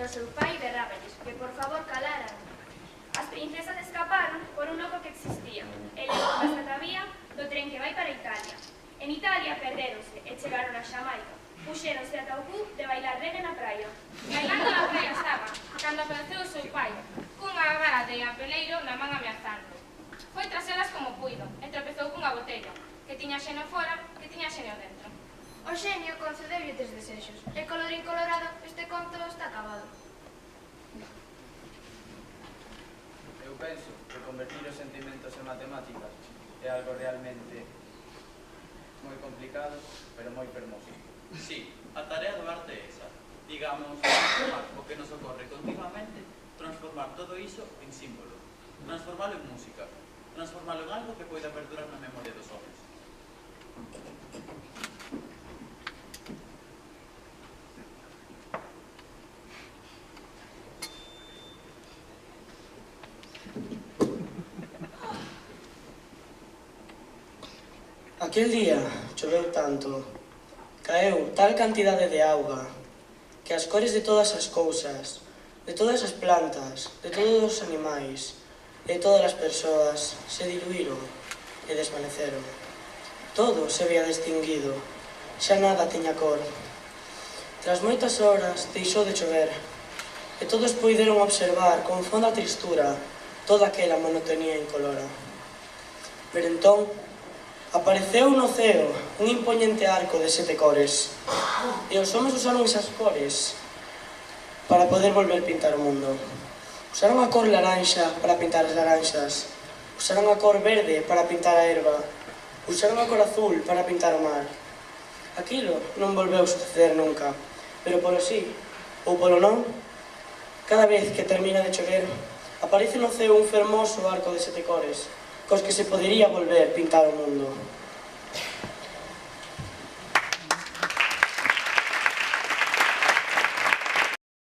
e o seu pai berráballes que por favor calaran. As princesas escaparon por un loco que existía e levou esta tabía do tren que vai para Italia. En Italia perderonse e chegaron a Xamaica. Puxéronse ata o cu de bailar reggae na praia. Bailando na praia estaba, cando apareceu o seu pai, cunha vara de apeleiro na man ameazando. Foi tras elas como puido, e tropezou cunha botella, que tiña xenio fora, que tiña xenio dentro. O xenio concedeulle 3 desexos, e colorín colorado, este conto está acabado. Eu penso que convertir os sentimentos en matemáticas é algo realmente moi complicado, pero moi fermoso. Sí, a tarea do arte é esa. Digamos, transformar o que nos ocorre continuamente, transformar todo iso en símbolo, transformalo en música, transformalo en algo que poida perdurar na memoria dos homens. Aquel día choveu tanto, caeu tal cantidade de auga, que as cores de todas as cousas, de todas as plantas, de todos os animais e de todas as persoas se diluíron e desvaneceron. Todo se había extinguido, xa nada tiña cor. Tras moitas horas deixou de chover e todos poideron observar con fonda tristura toda aquela monotonía incolora. Pero entón, apareceu no ceo un impoñente arco de 7 cores e os homens usaron esas cores para poder volver pintar o mundo. Usaron a cor laranxa para pintar as laranxas, usaron a cor verde para pintar a erva, usaron a cor azul para pintar o mar. Aquilo non volveu suceder nunca, pero polo sí ou polo non, cada vez que termina de chover, aparece no ceo un fermoso arco de 7 cores, cos que se podería volver pintar o mundo.